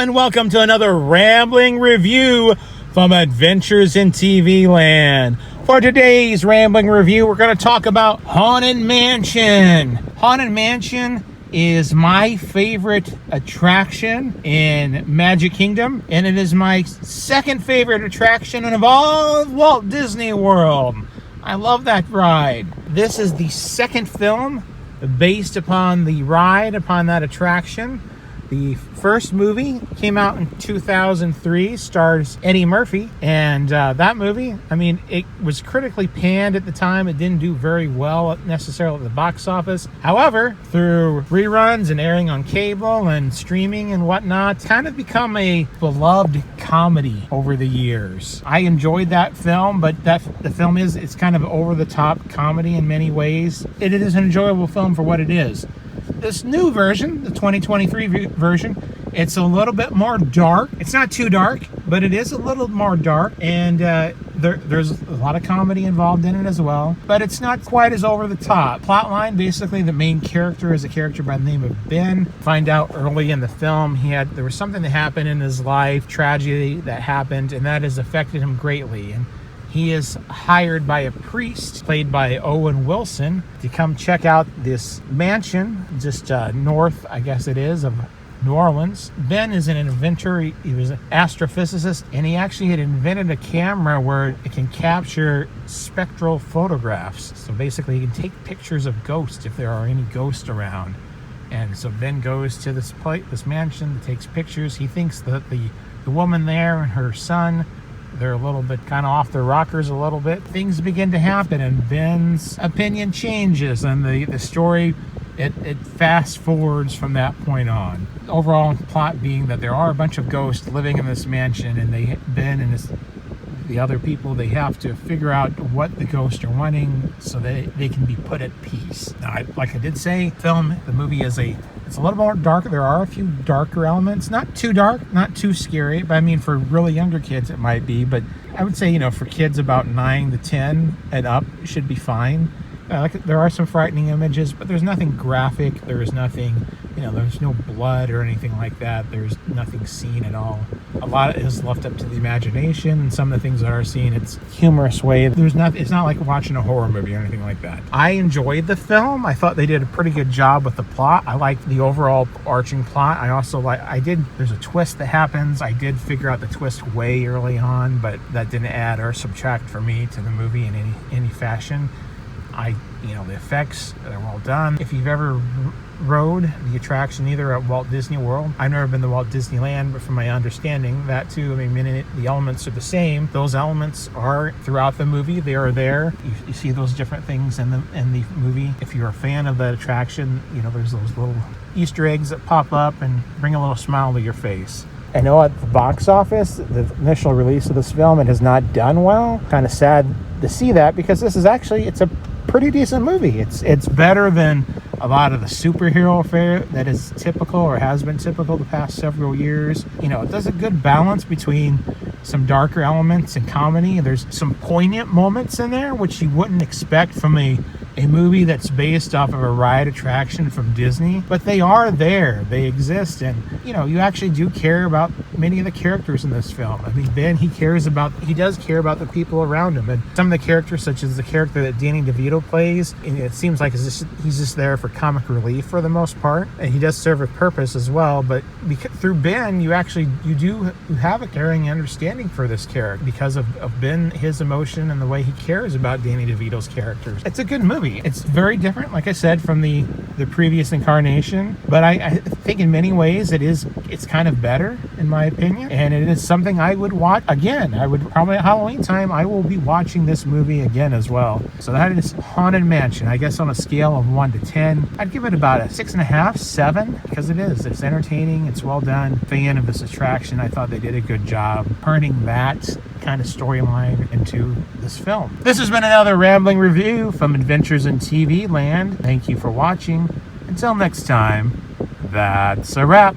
and welcome to another rambling review from Adventures in TV Land. For today's rambling review, we're going to talk about Haunted Mansion. Haunted Mansion is my favorite attraction in Magic Kingdom, and it is my second favorite attraction of all of Walt Disney World. I love that ride. This is the second film based upon the ride, upon that attraction. The first movie came out in 2003, stars Eddie Murphy, and that movie, it was critically panned at the time. It didn't do very well necessarily at the box office. However, through reruns and airing on cable and streaming and whatnot, it's kind of become a beloved comedy over the years. I enjoyed that film, but the film it's kind of over-the-top comedy in many ways. It is an enjoyable film for what it is. This new version, the 2023 version, it's a little bit more dark. It's not too dark, but it is a little more dark, and there's a lot of comedy involved in it as well, but it's not quite as over the top. Plotline, basically the main character is a character by the name of Ben. Find out early in the film there was something that happened in his life, tragedy that happened, and that has affected him greatly. And he is hired by a priest, played by Owen Wilson, to come check out this mansion just north, I guess it is, of New Orleans. Ben is an inventor. He was an astrophysicist, and he actually had invented a camera where it can capture spectral photographs. So basically, you can take pictures of ghosts if there are any ghosts around. And so Ben goes to this mansion, takes pictures. He thinks that the woman there and her son, they're a little bit kind of off their rockers a little bit. Things begin to happen, and Ben's opinion changes, and the story, it fast forwards from that point on. Overall plot being that there are a bunch of ghosts living in this mansion, and Ben and the other people, they have to figure out what the ghosts are wanting so that they can be put at peace. Now, like I did say, the movie it's a little more dark. There are a few darker elements. Not too dark, not too scary, but for really younger kids it might be. But I would say, for kids about 9 to 10 and up, it should be fine. There are some frightening images, but there's nothing graphic. There is nothing, there's no blood or anything like that. There's nothing seen at all. A lot is left up to the imagination, and some of the things that are seen, it's humorous way. It's not like watching a horror movie or anything like that. I enjoyed the film. I thought they did a pretty good job with the plot. I liked the overall arching plot. I also there's a twist that happens. I did figure out the twist way early on, but that didn't add or subtract for me to the movie in any fashion. The effects are well done. If you've ever rode the attraction either at Walt Disney World, I've never been to Walt Disneyland, but from my understanding, that too, the elements are the same. Those elements are throughout the movie. They are there. You see those different things in the movie. If you're a fan of that attraction, there's those little Easter eggs that pop up and bring a little smile to your face. I know at the box office, the initial release of this film, it has not done well. Kind of sad to see that, because this is it's a pretty decent movie. It's better than a lot of the superhero fare that is typical or has been typical the past several years. It does a good balance between some darker elements and comedy. There's some poignant moments in there which you wouldn't expect from a movie that's based off of a ride attraction from Disney, but they are there. They exist, and you actually do care about many of the characters in this film. Ben, he does care about the people around him, and some of the characters, such as the character that Danny DeVito plays, it seems like he's just there for comic relief for the most part, and he does serve a purpose as well. But through Ben, you have a caring understanding for this character because of Ben, his emotion, and the way he cares about Danny DeVito's characters. It's a good movie. It's very different, like I said, from the previous incarnation, but I think in many ways it's kind of better in my opinion, and it is something I would watch again. I would probably at Halloween time I will be watching this movie again as well. So that is Haunted Mansion. I guess on a scale of 1 to 10, I'd give it about a 6.5, 7, because it's entertaining, it's well done. Fan of this attraction. I thought they did a good job turning that kind of storyline into this film. This has been another rambling review from Adventures in TV Land. Thank you for watching. Until next time, that's a wrap.